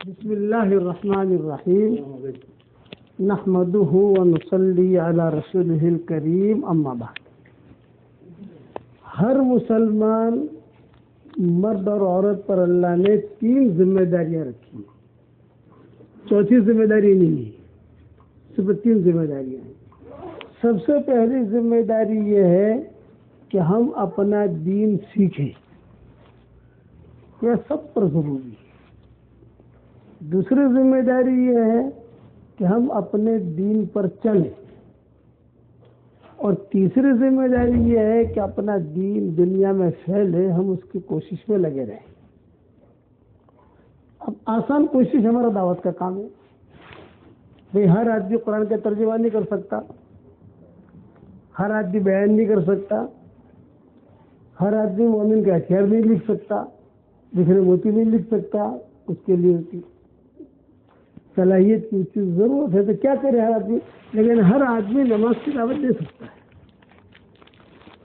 بسم اللہ الرحمن الرحیم نحمده ونصلی علی رسولہ الکریم اما بعد. ہر مسلمان مرد اور عورت پر اللہ نے 3 ذمہ داریاں رکھی ہیں. چوتھی ذمہ داری نہیں ہے, صرف 3 ذمہ داریاں ہیں. سب سے پہلی ذمہ داری یہ ہے کہ ہم اپنا دین سیکھیں. یہ سب پر ضروری ہے. دوسری ذمہ داری یہ ہے کہ ہم اپنے دین پر چلیں. اور تیسری ذمہ داری یہ ہے کہ اپنا دین دنیا میں پھیلے, ہم اس کی کوشش میں لگے رہیں. اب آسان کوشش ہمارا دعوت کا کام ہے. بھئی ہر آدمی قرآن کا ترجمہ نہیں کر سکتا, ہر آدمی بیان نہیں کر سکتا, ہر آدمی مومن کا ہتھیار نہیں لکھ سکتا, بکھرے موتی نہیں لکھ سکتا. اس کے لیے اس کی صلاحیت کی چیز ضرورت ہے. تو کیا کرے ہر آدمی؟ لیکن ہر آدمی نماز کی دعوت دے سکتا ہے.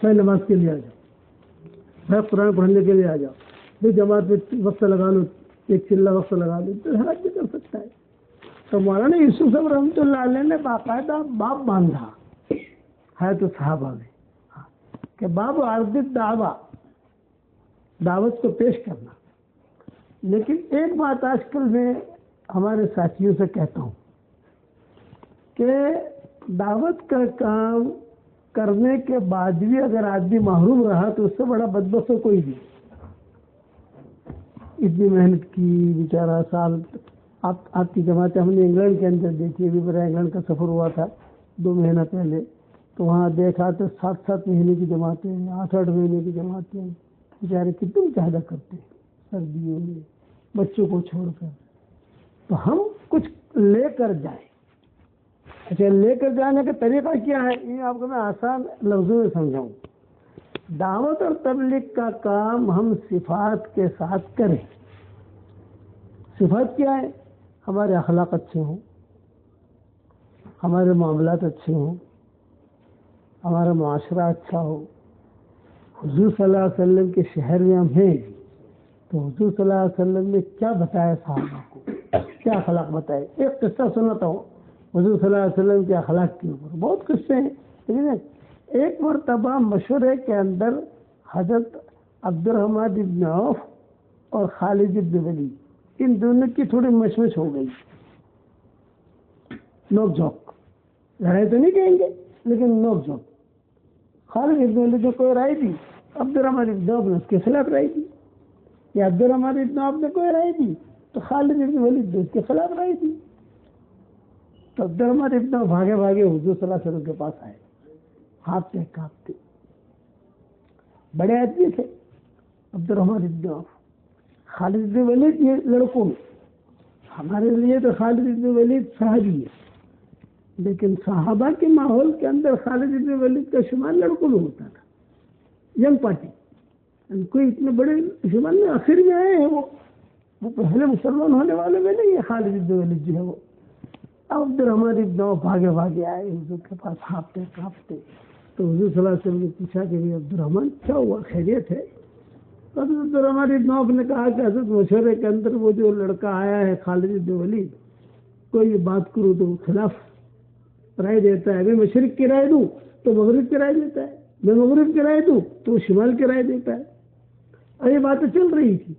چاہے نماز کے لیے آ جاؤ, چاہے قرآن پڑھنے کے لیے آ جاؤ, بھائی جماعت میں وقت لگا لو, ایک چلہ وقت لگا لو, تو ہر آدمی کر سکتا ہے. تو مولانا یوسف صاحب رحمۃ اللہ علیہ نے باقاعدہ باب باندھا ہے تو صحابہ میں کہ باب عرض دعوت کو پیش کرنا. لیکن ایک بات آج کل میں ہمارے ساتھیوں سے کہتا ہوں کہ دعوت کا کام کرنے کے بعد بھی اگر آدمی محروم رہا تو اس سے بڑا بدبخت کوئی نہیں. اتنی محنت کی بیچارہ سال. آپ کی جماعتیں ہم نے انگلینڈ کے اندر دیکھی. ابھی میرا انگلینڈ کا سفر ہوا تھا 2 مہینہ پہلے, تو وہاں دیکھا تو 7 مہینے کی جماعتیں, 8 مہینے کی جماعتیں. بیچارے کتنی مجاہدہ کرتے ہیں سردیوں میں بچوں کو چھوڑ کر. تو ہم کچھ لے کر جائیں. اچھا, لے کر جانے کا طریقہ کیا ہے یہ آپ کو میں آسان لفظوں میں سمجھاؤں. دعوت اور تبلیغ کا کام ہم صفات کے ساتھ کریں. صفات کیا ہے؟ ہمارے اخلاق اچھے ہوں, ہمارے معاملات اچھے ہوں, ہمارا معاشرہ اچھا ہو. حضور صلی اللہ علیہ وسلم کے شہر میں ہم ہیں تو حضور صلی اللہ علیہ وسلم نے کیا بتایا صحابہ کو, کیا اخلاق بتائے. ایک قصہ سناتا ہوں حضور صلی اللہ علیہ وسلم کے اخلاق کے اوپر. بہت قصے ہیں لیکن ایک مرتبہ مشورے کے اندر حضرت عبد الرحمن ابن عوف اور خالد ابن ولید, ان دونوں کی تھوڑی مشمش ہو گئی. نوک جھوک, لڑائی تو نہیں کہیں گے لیکن نوک جھوک. خالد ابن ولید نے کوئی رائے دی, عبد الرحمن ابن عوف نے اس کے خلاف رائے دی. یا عبد الرحمن ابن عوف نے کوئی رائے دی تو خالد ابن ولید نے اس کے خلاف رائے دی. تو عبد الرحمن ابن عوف بھاگے حضور صلی اللہ علیہ وسلم کے پاس آئے, ہاتھ کانپتے. بڑے آدمی تھے عبد الرحمن ابن عوف. خالد ابن ولید یہ لڑکوں میں, ہمارے لیے تو خالد ابن ولید صحابی ہے, لیکن صحابہ کے ماحول کے اندر خالد ابن ولید کا شمار لڑکوں میں ہوتا تھا. ینگ پارٹی, کوئی اتنے بڑے شمار میں آخر میں آئے ہیں. وہ پہلے مسلمان ہونے والے میں نہیں ہے خالد ابن ولید جو ہے وہ. عبد الرحمن ابن عوف بھاگے آئے حضور کے پاس ہانپتے کانپتے. تو حضور صلی اللہ علیہ وسلم نے پوچھا کہ عبد الرحمن کیا ہوا, خیریت ہے؟ حضرت عبد الرحمن ابن عوف نے کہا کہ حضرت مشورے کے اندر وہ جو لڑکا آیا ہے خالد ابن ولید, کوئی یہ بات کروں تو خلاف رائے دیتا ہے. میں مشرق کی رائے دوں تو مغرب کی رائے دیتا ہے, میں مغرب کی رائے دوں تو وہ شمال کی رائے دیتا ہے. اور یہ باتیں چل رہی تھی.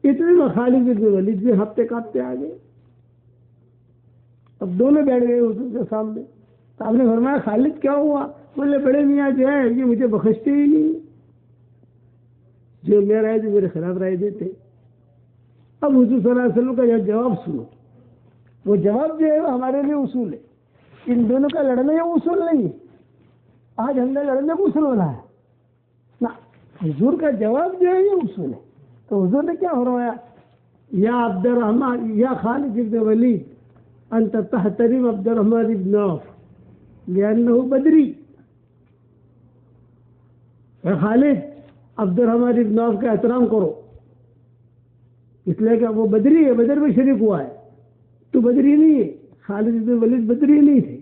اتنے میں خالد ابن ولید بھی ہفتے کانپتے آ گئے. اب دونوں بیٹھ گئے حضور کے سامنے. تو آپ نے فرمایا خالد کیا ہوا؟ بولے بڑے میاں جو ہے یہ مجھے بخشتے ہی نہیں, جو میں رائے میرے خلاف رائے دیتے. اب حضور صلی اللہ علیہ وسلم کا یہ جواب سنو. وہ جواب جو ہے ہمارے لیے اصول ہے. ان دونوں کا لڑنا یہ اصول نہیں ہے. آج ہم نے لڑنے کو اصول بنایا نا. حضور کا جواب جو ہے یہ اصول ہے. تو حضور نے کیا فرمایا, یا عبد الرحمن یا خالد ابن ولید انت تحترم عبد الرحمن ابن عوف لأنه بدری. اے خالد, عبد الرحمن ابن عوف کا احترام کرو اس لیے کہ وہ بدری ہے, بدر میں شریک ہوا ہے. تو بدری نہیں ہے. خالد ابن ولید بدری نہیں تھے,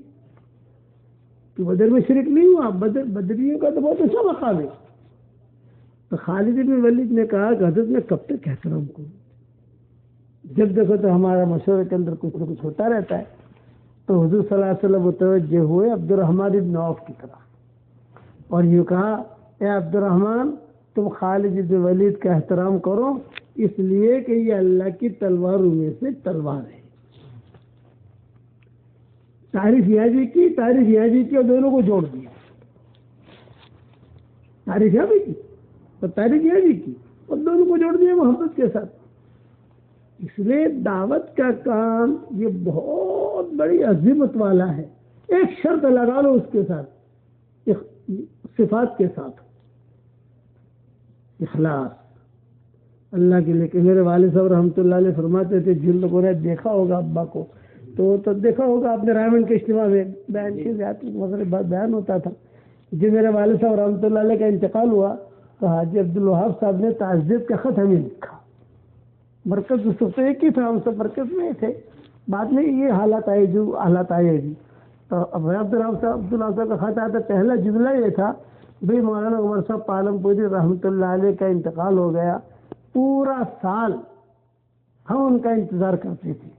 تو بدر میں شریک نہیں ہوا. بدریوں کا تو بہت اچھا مقام ہے. تو خالد ابن ولید نے کہا کہ حضرت میں کب تک احترام کروں, جب دیکھو تو ہمارا مشورے کے اندر کچھ نہ کچھ ہوتا رہتا ہے. تو حضور صلی اللہ علیہ وسلم متوجہ ہوئے عبد الرحمن بن عوف کی طرف اور یہ کہا اے عبد الرحمن تم خالد بن ولید کا احترام کرو اس لیے کہ یہ اللہ کی تلواروں میں سے تلوار ہے. تعریف یہاں بھی کی اور دونوں کو جوڑ دیا. تعریف یہاں بھی کی اور تعریف یہاں بھی کی اور دونوں کو جوڑ دیا محبت کے ساتھ. اس لیے دعوت کا کام یہ بہت بڑی عظمت والا ہے. ایک شرط لگا لو اس کے ساتھ صفات کے ساتھ اخلاص اللہ کے لیے. کہ میرے والد صاحب رحمۃ اللہ علیہ فرماتے تھے جن لوگوں نے دیکھا ہوگا ابا کو تو دیکھا ہوگا آپ نے رائمنڈ کے اجتماع میں بیان کی بات بیان ہوتا تھا. جب میرے والد صاحب رحمۃ اللہ علیہ کا انتقال ہوا تو حاجی عبد الوہاب صاحب نے تعزیت کا خط ہمیں لکھا. مرکز اس وقت ایک ہی تھا, ہم سب مرکز میں تھے. بعد میں یہ حالات آئے جو حالات آئے ابھی. تو عبد الوہاب صاحب کا خط آیا تھا. پہلا جملہ یہ تھا بھائی مولانا عمر صاحب پالم پوری رحمۃ اللہ علیہ کا انتقال ہو گیا. پورا سال ہم ان کا انتظار کرتے تھے.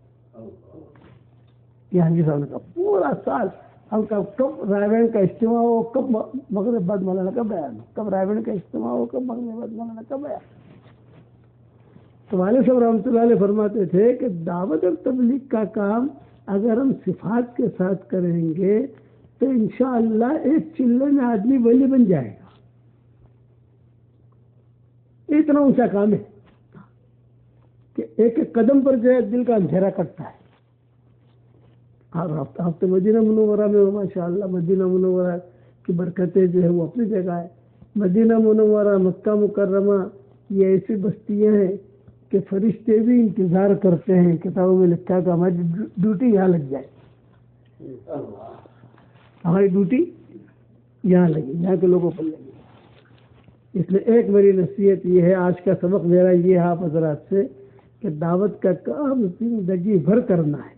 یہ حاجی صاحب نے کہا پورا سال ہم کب رائے کا اجتماع ہو, کب مغرب بعد مولانا کا بیان ہو, کب رائے کا اجتماع ہو, کب مغرب بعد مولانا کا بیان. تو والد صاحب رحمۃ اللہ علیہ فرماتے تھے کہ دعوت اور تبلیغ کا کام اگر ہم صفات کے ساتھ کریں گے تو انشاءاللہ ایک چلے میں آدمی ولی بن جائے گا. اتنا اونچا کام ہے کہ ایک ایک قدم پر جو ہے دل کا اندھیرا کٹتا ہے. اور ہفتے مدینہ منورہ میں ماشاء اللہ مدینہ منورہ کی برکتیں جو ہے وہ اپنی جگہ ہے. مدینہ منورہ مکہ مکرمہ یہ ایسی بستیاں ہیں کہ فرشتے بھی انتظار کرتے ہیں. کتابوں میں لکھا کہ ہماری ڈیوٹی یہاں لگ جائے, ہماری ڈیوٹی یہاں لگے, یہاں کے لوگوں پر لگے. اس لیے ایک میری نصیحت یہ ہے, آج کا سبق میرا یہ ہے آپ حضرات سے کہ دعوت کا کام زندگی بھر کرنا ہے.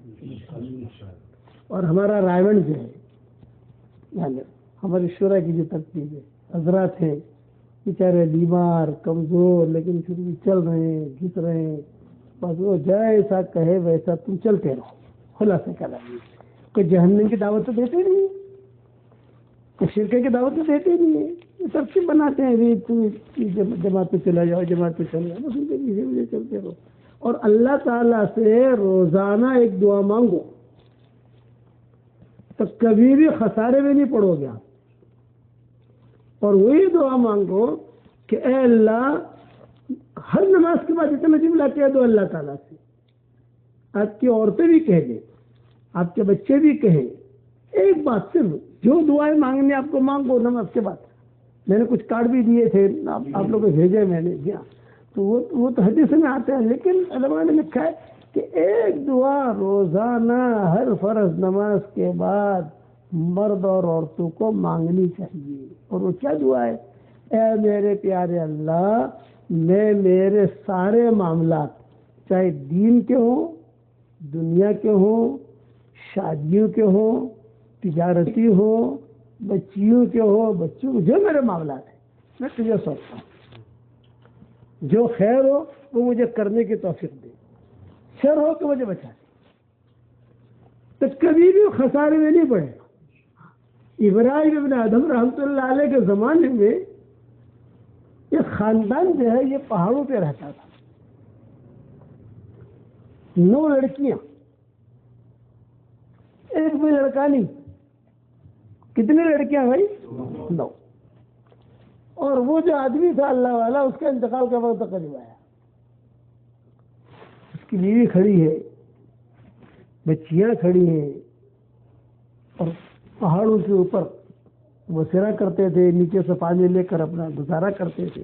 اور ہمارا رائمنڈ جو ہے یعنی ہماری شورا کی جو ترتیب ہے, حضرات ہیں بیچارے بیمار کمزور لیکن پھر بھی چل رہے ہیں, گھس رہے ہیں. بس وہ جیسا کہے ویسا تم چلتے رہو. خلاصہ کرا کوئی جہنم کی دعوت تو دیتے نہیں ہے, کوئی شرکے کی دعوت تو دیتے نہیں ہے. یہ ترتیب بناتے ہیں تم جماعت پہ چلا جاؤ, جماعت پہ چل جاؤ, بس ان کے پیچھے پیچھے چلتے رہو. اور اللہ تعالیٰ سے روزانہ ایک دعا مانگو تو کبھی بھی خسارے میں نہیں پڑو گے. اور وہی دعا مانگو کہ اے اللہ ہر نماز کے بعد اتنا جملہ کہہ دو اللہ تعالیٰ سے, آپ کی عورتیں بھی کہہ دیں, آپ کے بچے بھی کہیں, ایک بات صرف جو دعائیں مانگنے آپ کو مانگو نماز کے بعد. میں نے کچھ کارڈ بھی دیے تھے آپ لوگوں کو بھیجے میں نے دیا, تو وہ تو حدیث میں آتے ہیں, لیکن علماء نے لکھا ہے کہ ایک دعا روزانہ ہر فرض نماز کے بعد مرد اور عورتوں کو مانگنی چاہیے. اور وہ کیا دعا ہے؟ اے میرے پیارے اللہ, میں میرے سارے معاملات چاہے دین کے ہوں, دنیا کے ہوں, شادیوں کے ہوں, تجارتی ہوں, بچیوں کے ہو, بچوں کے جو میرے معاملات ہیں میں تجھے سوچتا ہوں. جو خیر ہو وہ مجھے کرنے کی توفیق دے, شر ہو تو مجھے بچا دے. تو کبھی بھی خسارے میں نہیں پڑے. ابراہیم ابن ادم رحمۃ اللہ علیہ کے زمانے میں یہ خاندان جو ہے یہ پہاڑوں پہ رہتا تھا. 9 لڑکیاں, ایک بھی لڑکا نہیں. کتنی لڑکیاں بھائی؟ 9. اور وہ جو آدمی تھا اللہ والا اس کا انتقال کا وقت قریب آیا. اس کی بیوی کھڑی ہے, بچیاں کھڑی ہیں, اور پہاڑوں کے اوپر وہ سیرا کرتے تھے, نیچے سے پانی لے کر اپنا گزارا کرتے تھے.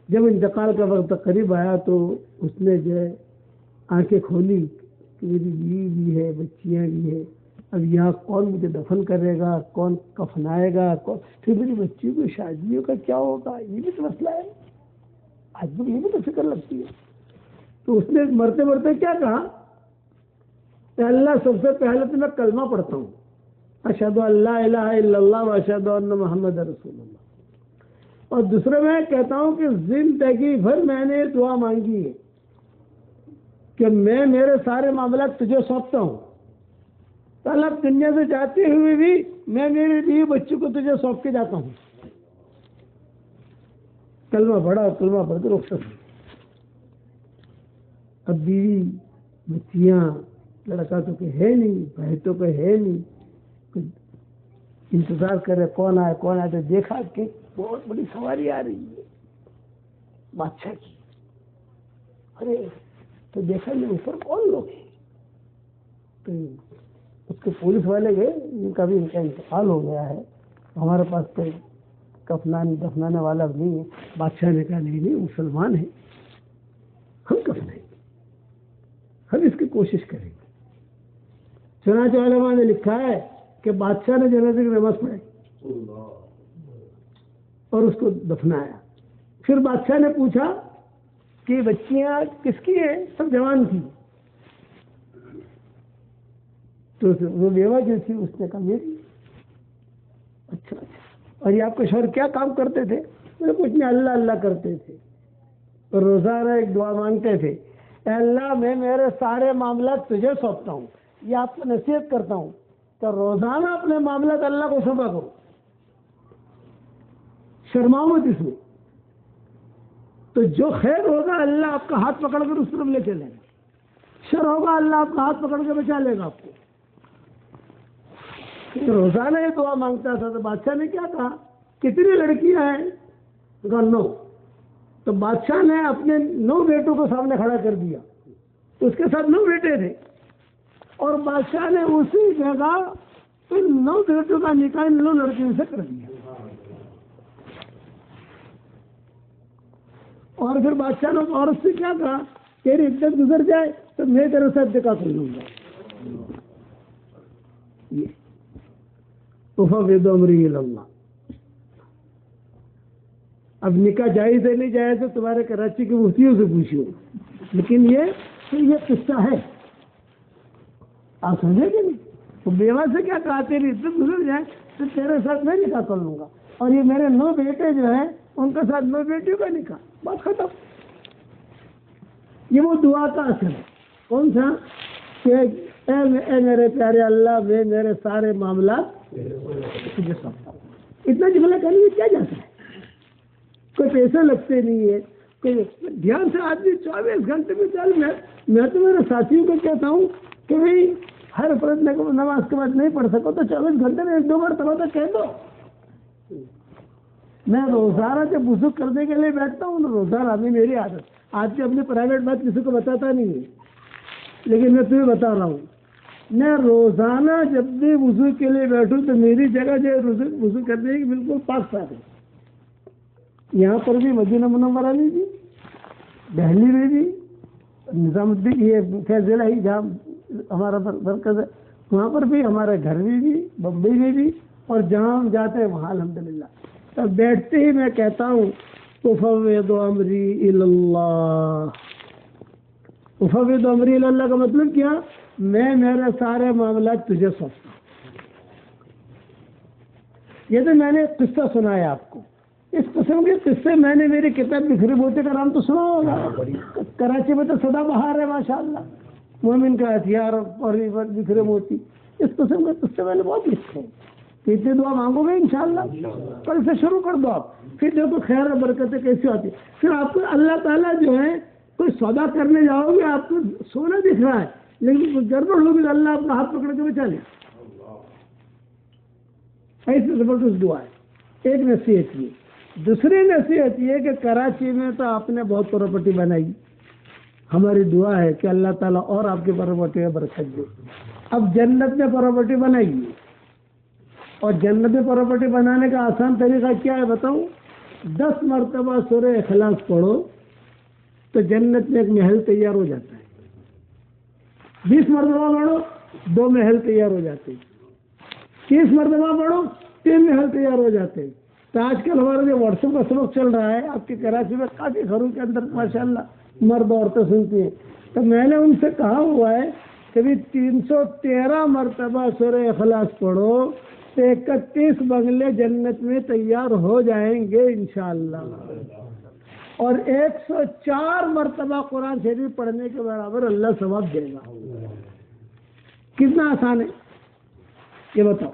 جب انتقال کا وقت قریب آیا تو اس نے جو ہے آنکھیں کھولی کہ میری بیوی بھی ہے, بچیاں بھی ہیں, اب یہاں کون مجھے دفن کرے گا, کون کفنائے گا, پھر میری بچیوں کی شادیوں کا کیا ہوگا, یہ بھی تو مسئلہ ہے. آج بھی یہ بھی تو فکر لگتی ہے. تو اس نے مرتے مرتے کیا کہا کہ اللہ سب سے پہلے تو میں کلمہ پڑھتا ہوں, اشہد ان لا الہ الا اللہ و اشہد ان محمد رسول اللہ. اور دوسرے میں کہتا ہوں کہ زندگی بھر میں نے دعا مانگی ہے کہ میں میرے سارے معاملات تجھے سونپتا ہوں، تو اللہ دنیا سے جاتے ہوئے بھی میں میرے بیوی بچوں کو تجھے سونپ کے جاتا ہوں۔ کلمہ پڑھا، کلمہ پڑھ کے رخصت ہوئی۔ اب بیوی بچیاں، لڑکا تو کوئی ہے نہیں، بھائی تو کوئی ہے نہیں، انتظار کرے کون آئے کون آئے، تو دیکھا کہ بہت بڑی سواری آ رہی ہے بادشاہ کی۔ ارے تو دیکھا یہ اوپر کون لوگ ہیں، تو اس کے پولیس والے گئے، ان کا بھی ان کا انتقال ہو گیا ہے، ہمارے پاس کوئی دفنانے والا نہیں ہے۔ بادشاہ نے کہا نہیں مسلمان ہیں، ہم کفنائیں گے، ہم اس کی کوشش کریں گے۔ چنانچہ علماء نے لکھا ہے کہ بادشاہ نے جنازے کی نماز پڑھائی اور اس کو دفنایا۔ پھر بادشاہ نے پوچھا کہ بچیاں کس کی ہیں؟ سب جوان تھی۔ تو وہ بیوہ جو تھی اس نے کہا میری۔ اچھا اور یہ آپ کے شوہر کیا کام کرتے تھے؟ کچھ نہیں، اللہ اللہ کرتے تھے اور روزانہ ایک دعا مانگتے تھے، اے اللہ میں میرے سارے معاملات تجھے سونپتا ہوں۔ یہ آپ کو نصیحت کرتا ہوں کہ روزانہ اپنے معاملات اللہ کو سونپا کرو، شرماؤ مت اس میں، تو جو خیر ہوگا اللہ آپ کا ہاتھ پکڑ کر اس طرف لے چلے گا، شر ہوگا اللہ آپ کا ہاتھ پکڑ کے بچا لے گا آپ کو۔ روزانہ یہ دعا مانگتا تھا۔ تو بادشاہ نے کیا کہا، کتنی لڑکیاں ہیں؟ کہا 9۔ تو بادشاہ نے اپنے 9 بیٹوں کو سامنے کھڑا کر دیا، اس کے ساتھ 9 بیٹے تھے، اور بادشاہ نے اسی جگہ ان 9 بیٹوں کا نکاح ان 9 لڑکیوں سے کر دیا۔ اور پھر بادشاہ نے عورت سے کیا کہا، تیری عدت گزر جائے تو میں تیرے ساتھ نکاح کر لوں گا۔ افوض امری الی اللہ۔ اب نکاح جائز ہے نہیں جائز ہے تمہارے کراچی کے مفتیوں سے پوچھو، لیکن یہ قصہ ہے، آپ سمجھے کہ نہیں؟ تو بیوہ سے کیا کہا، تیری عزت گزر جائے تو تیرے ساتھ میں نکاح کر لوں گا، اور یہ میرے 9 بیٹے جو ہیں ان کے ساتھ 9 بیٹیوں کا نکاح، بات ختم۔ یہ وہ دعا کا اثر ہے، کون سا؟ کہ اے میرے پیارے اللہ میں میرے سارے معاملات تجھے سونپتا ہوں۔ اتنا جملہ کہنے میں کیا جاتا ہے، کوئی پیسے لگتے نہیں ہے، کوئی دھیان سے آدمی 24 گھنٹے میں چل۔ میں تو میرے ساتھیوں کو کہتا ہوں کہ بھائی ہر فرض نماز کے بعد نہیں پڑھ سکو تو 24 گھنٹے میں 1-2 بار تبادلہ کہہ دو۔ میں روزانہ جب وضو کرنے کے لیے بیٹھتا ہوں روزانہ میری عادت، آج کی اپنی پرائیویٹ بات کسی کو بتاتا نہیں ہے، لیکن میں تمہیں بتا رہا ہوں، میں روزانہ جب بھی وضو کے لیے بیٹھوں تو میری جگہ جو وضو کرنے کی بالکل پاک صاف ہے۔ یہاں پر بھی مدینہ منورہ میں بھی، دہلی میں بھی، نظام الدین یہ فیض ضلع ہی جہاں ہمارا مرکز ہے وہاں پر بھی، ہمارے گھر میں بھی، بمبئی میں بھی، اور جہاں ہم جاتے ہیں وہاں الحمدللہ تب بیٹھتے ہی میں کہتا ہوں افوض امری الی اللہ۔ افوض امری الی اللہ کا مطلب کیا؟ میں میرے سارے معاملات تجھے سونپتا ہوں۔ یہ تو میں نے ایک قصہ سنایا آپ کو، اس قسم کے قصے میں نے میری کتاب بکھرے موتی کا نام تو سنا ہوگا، کراچی میں تو سدا بہار ہے ماشاءاللہ، مومن کا ہتھیار اور بکھرے موتی، اس قسم کے قصے میں نے بہت لکھے ہیں۔ اتنی دعا مانگو گے انشاءاللہ، کل سے شروع کر دو آپ، پھر دیکھو خیر برکتیں کیسی آتی ہے۔ پھر آپ کو اللہ تعالیٰ جو ہے کوئی سودا کرنے جاؤ گے آپ کو سونا دکھ رہا ہے لیکن گڑبڑ ہوگی تو اللہ آپ کا ہاتھ پکڑ کے بچا لے، ایسی زبردست دعا ہے۔ ایک نصیحت یہ، دوسری نصیحت یہ کہ کراچی میں تو آپ نے بہت پراپرٹی بنائی، ہماری دعا ہے کہ اللہ تعالیٰ اور آپ کی پراپرٹی میں برکت دے۔ اب جنت میں پراپرٹی بنائیے، اور جنت میں پراپرٹی بنانے کا آسان طریقہ کیا ہے بتاؤں؟ 10 مرتبہ سورہ اخلاص پڑھو تو جنت میں ایک محل تیار ہو جاتا ہے، 20 مرتبہ پڑھو 2 محل تیار ہو جاتے ہیں، 30 مرتبہ پڑھو 3 محل تیار ہو جاتے ہیں۔ تو آج کل ہمارا جو واٹس ایپ کا سبق چل رہا ہے آپ کے کراچی میں کافی گھروں کے اندر ماشاءاللہ مرد عورتیں سنتی ہیں، تو میں نے ان سے کہا ہوا ہے کہ 313 مرتبہ سورہ اخلاص پڑھو تو 31 بنگلے جنت میں تیار ہو جائیں گے انشاءاللہ۔ اور 104 مرتبہ قرآن شریف پڑھنے کے برابر اللہ ثواب دے گا. کتنا آسان ہے یہ بتاؤ.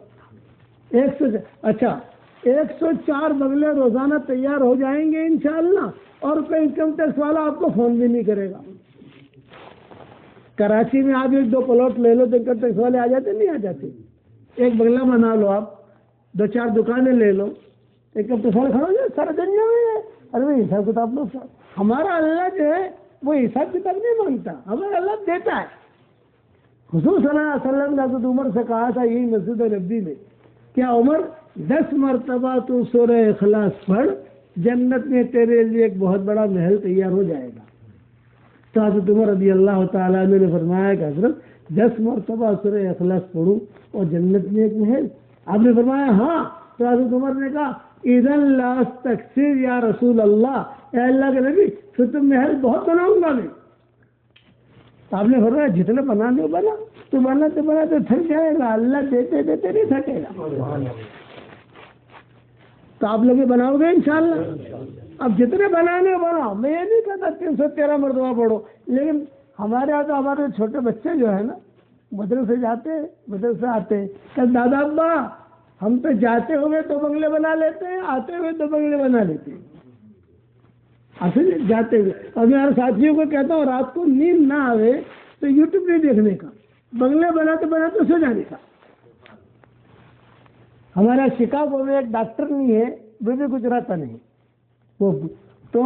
اچھا 104 بنگلے روزانہ تیار ہو جائیں گے انشاءاللہ، اور کوئی انکم ٹیکس والا آپ کو فون بھی نہیں کرے گا. کراچی میں آپ 1-2 پلاٹ لے لو تو انکم ٹیکس والے آ جاتے نہیں آ جاتے. ایک بنگلہ بنا لو، آپ 2-4 دکانیں لے لو، انکم ٹیکس والے کھڑے ہو جائے سارے دنیا میں. ارے بھائی حساب کتاب لو. ہمارا اللہ جو ہے وہ حساب کتاب نہیں مانگتا، ہمارا اللہ دیتا ہے. حضور صلی اللہ علیہ وسلم نے حضرت عمر سے کہا تھا یہی مسجد نبوی میں، کیا عمر 10 مرتبہ تو سورہ اخلاص پڑھ، جنت میں تیرے لیے ایک بہت بڑا محل تیار ہو جائے گا. تو حضرت عمر رضی اللہ تعالیٰ عنہ نے فرمایا کہ حضرت 10 مرتبہ سورہ اخلاص پڑھوں اور جنت میں ایک محل؟ آپ نے فرمایا ہاں. تو حضرت عمر نے کہا اذن لا استکثر یا رسول اللہ، اے اللہ کے نبی پھر تو محل بہت بناؤں گا میں. آپ نے فرمایا جتنے بنانے ہو بنا، تو بناتے بناتے تھک جائے گا، اللہ دیتے دیتے نہیں تھکے گا. تو آپ لوگ بناؤ گے انشاءاللہ. اب جتنے بنانے ہو بناؤ، میں یہ نہیں کہتا 313 مرتبہ پڑھو، لیکن ہمارے یہاں تو ہمارے چھوٹے بچے جو ہے نا مدرسے جاتے ہیں، مدرسے آتے ہیں کہ دادا ابا ہم تو جاتے ہوئے 2 بنگلے بنا لیتے ہیں، آتے ہوئے 2 بنگلے بنا لیتے ہیں. اصل جاتے ہوئے. اور میں ہر ساتھیوں کو کہتا ہوں رات کو نیند نہ آئے تو یوٹیوب نہیں دیکھنے کا، بنگلے بناتے بناتے سو جانے کا. ہمارا شکاگو میں ایک ڈاکٹر نہیں ہے، وہ بھی گجراتا نہیں، وہ تو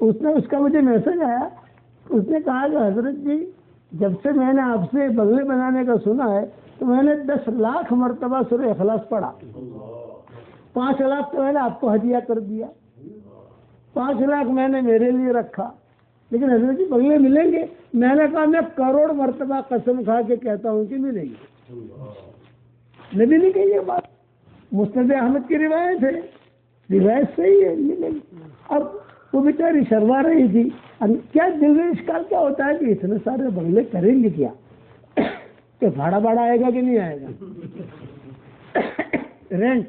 اس کا مجھے میسج آیا. اس نے کہا کہ حضرت جی جب سے میں نے آپ سے بنگلے بنانے کا سنا ہے تو میں نے 10 لاکھ مرتبہ سورہ اخلاص پڑھا. 5 لاکھ تو میں نے آپ کو ہدیہ کر دیا، 5 لاکھ میں نے میرے لیے رکھا. لیکن حضرت جی بنگلے ملیں گے؟ میں نے کہا میں 1 کروڑ مرتبہ قسم کھا کے کہتا ہوں کہ ملیں گے. نبی نہیں کہی یہ بات، مسند احمد کی روایت ہے، روایت صحیح ہے، ملیں گے. اب وہ بیچاری شرما رہی تھی. کیا دل میں اشکال کیا ہوتا ہے کہ اتنے سارے بنگلے کریں گے کیا، کہ بھاڑا آئے گا کہ نہیں آئے گا؟ رینٹ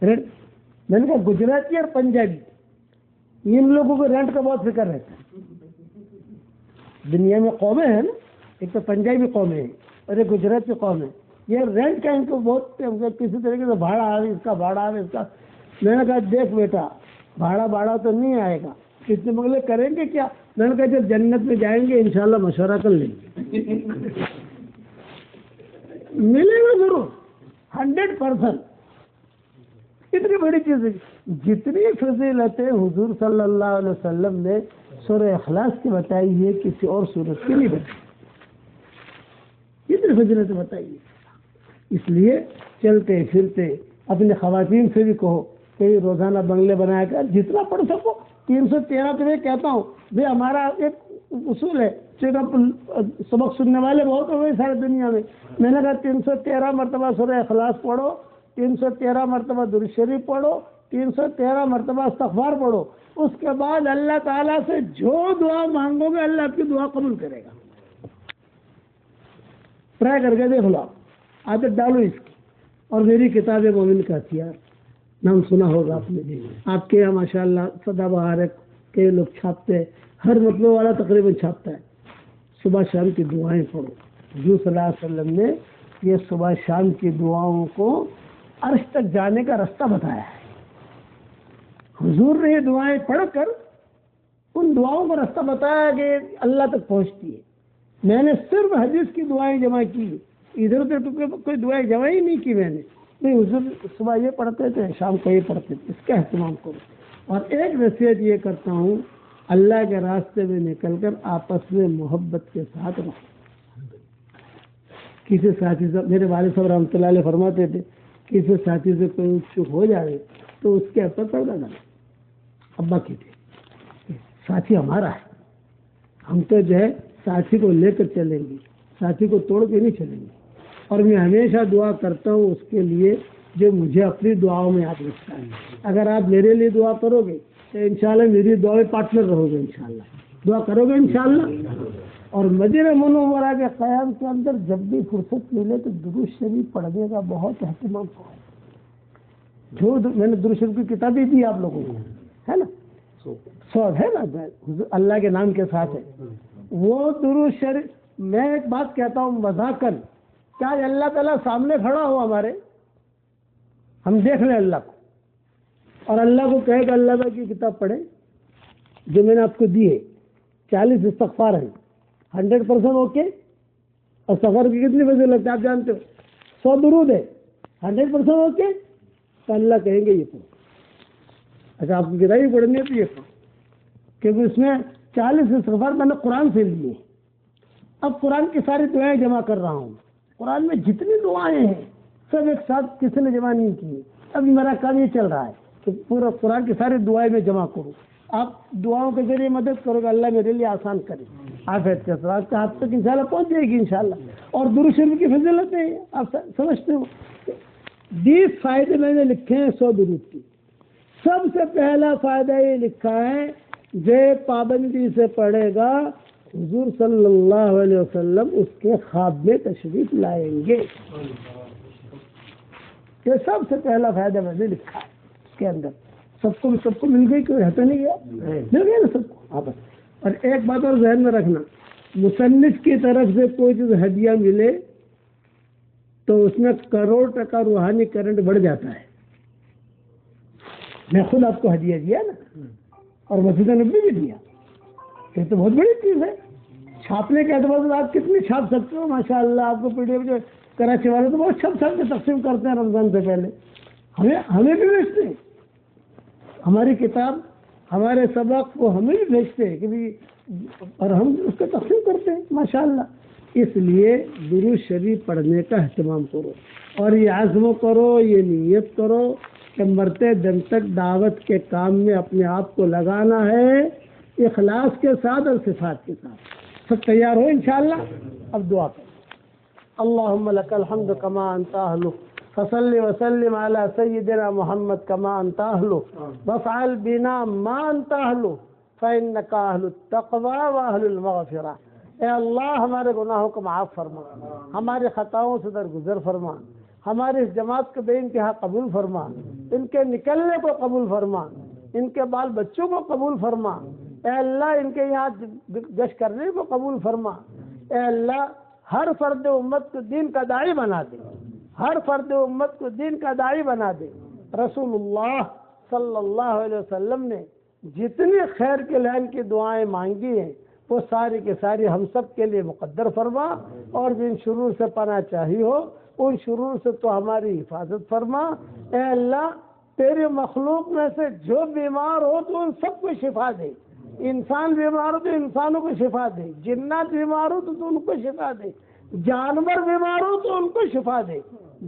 میں نے کہا گجراتی اور پنجابی ان لوگوں کو رینٹ کا بہت فکر رہتا ہے. دنیا میں قومیں ہیں نا، ایک تو پنجابی قومیں ہیں اور ایک گجراتی قوم ہے، یہ رینٹ کا ان کو بہت کسی طریقے سے بھاڑا آ رہا ہے، اس کا بھاڑا آ رہا ہے، اس کا. میں نے کہا دیکھ بیٹا بھاڑا تو نہیں آئے گا، کتنے بنگلے کریں گے کیا؟ میں نے کہا جب جنت میں جائیں گے انشاءاللہ مشورہ کر لیں گے. ملے گا ضرور 100%. اتنی بڑی چیز ہے. جتنی فضیلتیں حضور صلی اللہ علیہ وسلم نے سورہ اخلاص کی بتائی ہے کسی اور صورت کی نہیں بتائی. اتنی فضیلتیں بتائی ہے. اس لیے چلتے پھرتے اپنے خواتین سے بھی کہو کہ روزانہ بنگلے بنایا کر جتنا پڑھ سکو. 313 تو میں کہتا ہوں بھائی ہمارا ایک اصول ہے، سبق سننے والے بہت ہو گئے سارے دنیا میں. میں نے کہا 313 مرتبہ سورہ اخلاص پڑھو، 313 مرتبہ درود شریف پڑھو، 313 مرتبہ استغفار پڑھو. اس کے بعد اللہ تعالیٰ سے جو دعا مانگو گے اللہ آپ کی دعا قبول کرے گا. ٹرائی کر کے دیکھ لو، عادت ڈالو اس کی. اور میری کتاب مومن کا ہتھیار نام سنا ہوگا آپ نے، آپ کے یہاں ماشاء اللہ سدا بہار ہے، کئی لوگ چھاپتے ہیں، ہر مطلب والا تقریباً چھاپتا ہے. صبح شام کی دعائیں پڑھو. حضور صلی اللہ علیہ وسلم نے یہ صبح شام کی دعاؤں کو عرش تک جانے کا راستہ بتایا ہے. حضور نے یہ دعائیں پڑھ کر ان دعاؤں کا راستہ بتایا کہ اللہ تک پہنچتی ہے. میں نے صرف حدیث کی دعائیں جمع کی، ادھر ادھر کوئی دعائیں جمع ہی نہیں کی میں نے. نہیں، حضور صبح یہ پڑھتے تھے، شام کو یہ پڑھتے تھے. اس کا اہتمام کرو. اور ایک نصیحت یہ کرتا ہوں، اللہ کے راستے میں نکل کر آپس میں محبت کے ساتھ رہو. کسی ساتھی سے، میرے والد صاحب رحمۃ اللہ علیہ فرماتے تھے، کسی ساتھی سے کوئی چپ ہو جائے تو اس کے اوپر پردہ ڈالو. ابا کہتے ساتھی ہمارا ہے، ہم تو جو ہے ساتھی کو لے کر چلیں گے، ساتھی کو توڑ کے نہیں چلیں گے. اور میں ہمیشہ دعا کرتا ہوں اس کے لیے جو مجھے اپنی دعاؤں میں یاد رکھتا ہے. اگر آپ میرے لیے دعا کرو گے تو انشاءاللہ میری دعا میں پارٹنر رہو گے. انشاءاللہ دعا کرو گے انشاءاللہ. اور مدینہ منورہ کے قیام کے اندر جب بھی فرصت ملے تو درود شریف پڑھنے کا بہت اہتمام کرو. جو میں نے درود شریف کی کتابیں دی آپ لوگوں کو، ہے نا، 100 ہے نا اللہ کے نام کے ساتھ ہے وہ درود شریف. میں ایک بات کہتا ہوں مذاقاً, کیا اللہ تعالیٰ سامنے کھڑا ہو ہمارے, ہم دیکھ لیں اللہ کو اور اللہ کو کہے کہ اللہ تعالیٰ کی کتاب پڑھے جو میں نے آپ کو دی ہے, 40 استغفار ہیں, 100% اوکے. اور استغفار کی کتنی فضیلت ہے آپ جانتے ہو, 100 درود ہے, 100% اوکے. تو اللہ کہیں گے یہ پڑھو. اچھا آپ کی کتاب ہی پڑھنی ہے تو یہ پڑھو, کیونکہ اس میں 40 استغفار میں نے قرآن سے لیے. اب قرآن کی ساری دعائیں جمع کر رہا ہوں. قرآن میں جتنی دعائیں ہیں سب ایک ساتھ کسی نے جمع نہیں کی. اب میرا کام یہ چل رہا ہے کہ پورا قرآن کی ساری دعائیں میں جمع کروں. آپ دعاؤں کے ذریعے مدد کرو گے, اللہ میرے لیے آسان کرے. عافیت کے ساتھ آپ کے ہاتھ تک انشاءاللہ پہنچ جائے گی انشاءاللہ. اور درود شریف کی فضیلتیں آپ سمجھتے ہو. 20 فائدے میں نے لکھے ہیں 100 درود کی. سب سے پہلا فائدہ یہ لکھا ہے جو پابندی سے پڑھے گا حضور صلی اللہ علیہ وسلم اس کے خواب میں تشریف لائیں گے. یہ سب سے پہلا فائدہ میں نے لکھا ہے اس کے اندر. سب کو مل گئی, کوئی رہتا نہیں گیا, مل گیا نا سب کو آپس. اور ایک بات اور ذہن میں رکھنا, مصنف کی طرف سے کوئی چیز ہدیہ ملے تو اس میں کروڑ ٹکا روحانی کرنٹ بڑھ جاتا ہے. میں خود آپ کو ہدیہ دیا نا, اور مسجد نبی بھی دیا, یہ تو بہت بڑی چیز ہے. چھاپنے کے اعتبار سے آپ کتنی چھاپ سکتے ہو, ماشاء اللہ. آپ کو پی ڈی ایف جو کراچی والے تو بہت چھپ کے تقسیم کرتے ہیں رمضان سے پہلے. ہمیں بھی بھیجتے ہیں ہماری کتاب, ہمارے سبق کو ہمیں بھی بھیجتے ہیں کہ بھی, اور ہم اس کو تقسیم کرتے ہیں ماشاء اللہ. اس لیے درود شریف پڑھنے کا اہتمام کرو, اور یہ عزم کرو, یہ نیت کرو کہ مرتے دم تک دعوت کے کام میں اپنے آپ کو لگانا ہے, اخلاص کے ساتھ اور صفات کے ساتھ. سب تیار ہو انشاءاللہ. اب دعا کرو. اللہم لک الحمد کما انت اہلہ, فصلی وسلم علی سیدنا محمد کما انت اہلہ, وافعل بنا ما انت اہلہ, فانک اہل التقوی واہل المغفرہ. اے اللہ ہمارے گناہوں کو معاف فرما, ہماری خطاؤں سے درگزر فرما, ہماری اس جماعت کو بے انتہا قبول فرما, ان کے نکلنے کو قبول فرما, ان کے بال بچوں کو قبول فرما. اے اللہ ان کے یہاں گشت کرنے کو قبول فرما. اے اللہ ہر فرد امت کو دین کا داعی بنا دے, ہر فرد امت کو دین کا داعی بنا دے. رسول اللہ صلی اللہ علیہ وسلم نے جتنی خیر کے لین کی دعائیں مانگی ہیں وہ ساری کے ساری ہم سب کے لیے مقدر فرما, اور جن شرور سے پناہ چاہی ہو ان شرور سے تو ہماری حفاظت فرما. اے اللہ تیری مخلوق میں سے جو بیمار ہو تو ان سب کو شفا دے. انسان بیمار ہو تو انسانوں کو شفا دے, جنات بیمار ہو تو ان کو شفا دے, جانور بیمار ہو تو ان کو شفا دے,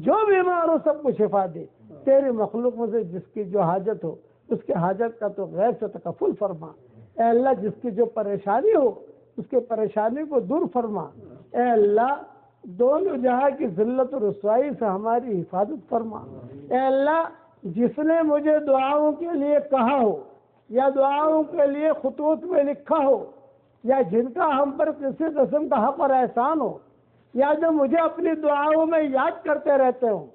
جو بیمار ہو سب کو شفا دے. تیری مخلوق میں سے جس کی جو حاجت ہو اس کے حاجت کا تو غیر سے تکفل فرما. اے اللہ جس کی جو پریشانی ہو اس کے پریشانی کو دور فرما. اے اللہ دونوں جہاں کی ذلت و رسوائی سے ہماری حفاظت فرما. اے اللہ جس نے مجھے دعاؤں کے لیے کہا ہو یا دعاؤں کے لیے خطوط میں لکھا ہو, یا جن کا ہم پر کسی قسم کا حق اور احسان ہو, یا جو مجھے اپنی دعاؤں میں یاد کرتے رہتے ہوں,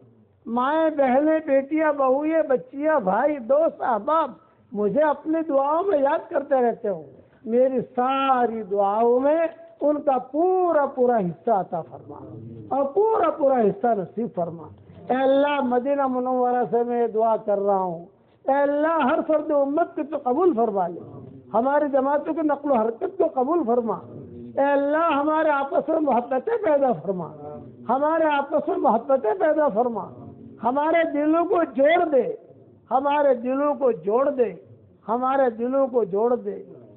مائیں بہنیں بیٹیاں بہوئیں بچیاں بھائی دوست احباب مجھے اپنی دعاؤں میں یاد کرتے رہتے ہوں, میری ساری دعاؤں میں ان کا پورا پورا حصہ عطا فرما اور پورا پورا حصہ نصیب فرما. اے اللہ مدینہ منورہ سے میں دعا کر رہا ہوں, اے اللہ ہر فرد امت کو تو قبول فرما لے, ہماری جماعتوں کی نقل و حرکت کو قبول فرما. اے اللہ ہمارے آپس میں محبتیں پیدا فرما, ہمارے آپس میں محبتیں پیدا فرما, ہمارے دلوں کو جوڑ دے, ہمارے دلوں کو جوڑ دے, ہمارے دلوں کو جوڑ دے.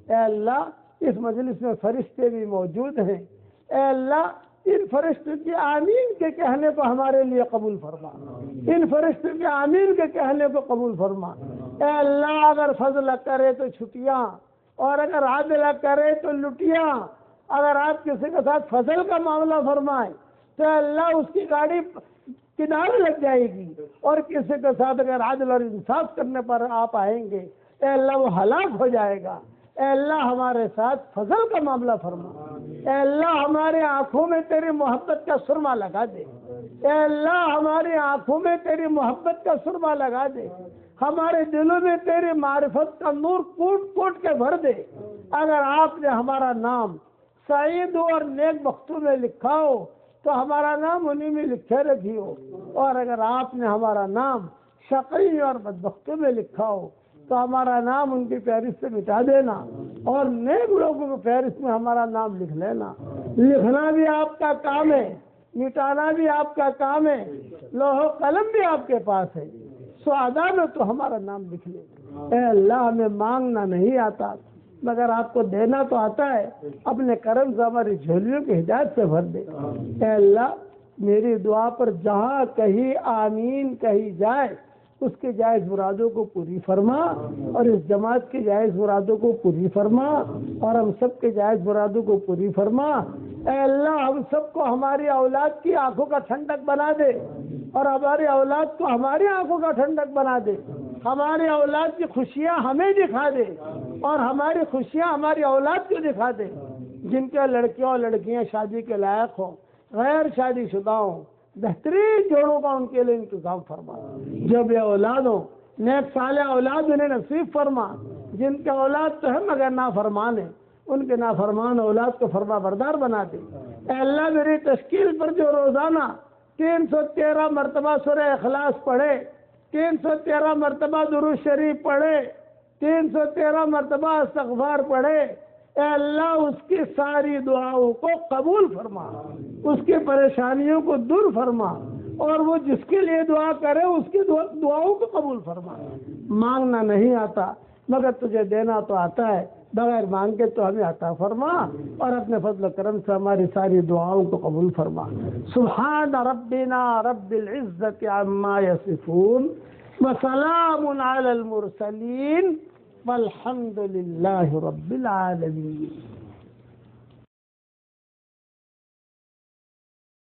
اے اللہ اس مجلس میں فرشتے بھی موجود ہیں, اے اللہ ان فرشتوں کی آمین کے کہنے کو ہمارے لیے قبول فرما, ان فرشتوں کے آمین کے کہنے کو قبول فرما. اے اللہ اگر فضل کرے تو چھٹیاں, اور اگر عدل کرے تو لٹیاں. اگر آپ کسی کے ساتھ فضل کا معاملہ فرمائیں تو اللہ اس کی گاڑی کنارے لگ جائے گی, اور کسی کے ساتھ اگر عدل اور انصاف کرنے پر آپ آئیں گے اے اللہ وہ ہلاک ہو جائے گا. اے اللہ ہمارے ساتھ فضل کا معاملہ فرما. اے اللہ ہماری آنکھوں میں تیری محبت کا سرما لگا دے, اے اللہ ہماری آنکھوں میں تیری محبت کا سرما لگا دے. ہمارے دلوں میں تیری معرفت کا نور کوٹ کوٹ کے بھر دے۔ اگر آپ نے ہمارا نام سعید اور نیک بختوں میں لکھا ہو تو ہمارا نام انہی میں لکھے رکھیو، اور اگر آپ نے ہمارا نام شقی اور بدبختوں میں لکھا ہو تو ہمارا نام ان کی فہرست سے مٹا دینا، اور نیک لوگوں کی فہرست میں ہمارا نام لکھ لینا۔ لکھنا بھی آپ کا کام ہے، مٹانا بھی آپ کا کام ہے، لوح و قلم بھی آپ کے پاس ہے، سعداء میں تو ہمارا نام لکھ لے۔ اے اللہ، ہمیں مانگنا نہیں آتا مگر آپ کو دینا تو آتا ہے، اپنے کرم سے ہماری جھولیوں کی ہدایت سے بھر دے۔ اے اللہ، میری دعا پر جہاں کہیں آمین کہی جائے اس کے جائز مرادوں کو پوری فرما، اور اس جماعت کی جائز مرادوں کو پوری فرما، اور ہم سب کے جائز مرادوں کو پوری فرما۔ اے اللہ، ہم سب کو ہماری اولاد کی آنکھوں کا ٹھنڈک بنا دے، اور ہماری اولاد کو ہماری آنکھوں کا ٹھنڈک بنا دے۔ ہماری اولاد کی خوشیاں ہمیں دکھا دے، اور ہماری خوشیاں ہماری اولاد کو دکھا دے۔ جن کے لڑکیوں اور لڑکیاں شادی کے لائق ہوں، غیر شادی شدہ ہوں، بہترین جوڑوں کا ان کے لیے انتظام فرما۔ جو بے اولاد ہوں، نیک صالح اولاد انہیں نصیب فرما۔ جن کے اولاد تو ہے مگر نافرمان ہے، ان کے نافرمان اولاد کو فرما بردار بنا دے۔ اے اللہ، میری تشکیل پر جو روزانہ 313 مرتبہ سورہ اخلاص پڑھے، 313 مرتبہ درود شریف پڑھے، 313 مرتبہ استغفار پڑھے، اے اللہ اس کی ساری دعاؤں کو قبول فرما، اس کی پریشانیوں کو دور فرما، اور وہ جس کے لیے دعا کرے اس کی دعاؤں کو قبول فرما۔ مانگنا نہیں آتا مگر تجھے دینا تو آتا ہے، بغیر مانگے تو ہمیں عطا فرما، اور اپنے فضل و کرم سے ہماری ساری دعاؤں کو قبول فرما۔ سبحان ربنا رب العزت عما یصفون وسلام علی المرسلین والحمد للہ رب العالمین۔